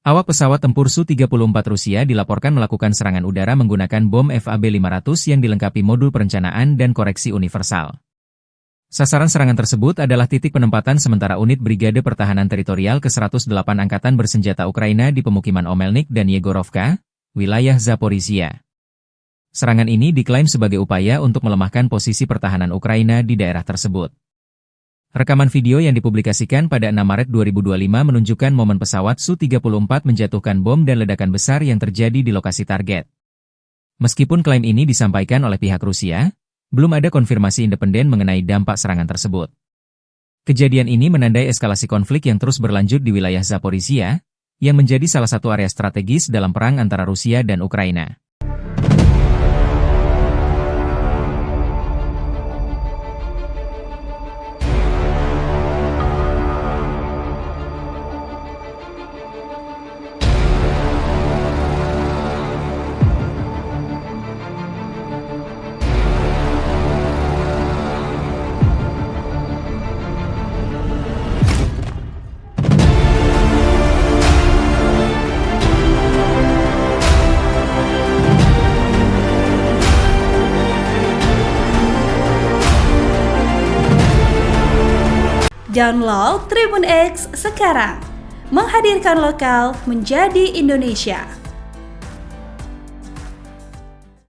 Awak pesawat tempur Su-34 Rusia dilaporkan melakukan serangan udara menggunakan bom FAB-500 yang dilengkapi modul perencanaan dan koreksi universal. Sasaran serangan tersebut adalah titik penempatan sementara unit Brigade Pertahanan Teritorial ke-108 Angkatan Bersenjata Ukraina di pemukiman Omelnik dan Yegorovka, wilayah Zaporizhia. Serangan ini diklaim sebagai upaya untuk melemahkan posisi pertahanan Ukraina di daerah tersebut. Rekaman video yang dipublikasikan pada 6 Maret 2025 menunjukkan momen pesawat Su-34 menjatuhkan bom dan ledakan besar yang terjadi di lokasi target. Meskipun klaim ini disampaikan oleh pihak Rusia, belum ada konfirmasi independen mengenai dampak serangan tersebut. Kejadian ini menandai eskalasi konflik yang terus berlanjut di wilayah Zaporizhia, yang menjadi salah satu area strategis dalam perang antara Rusia dan Ukraina. Download Tribun X sekarang, menghadirkan lokal menjadi Indonesia.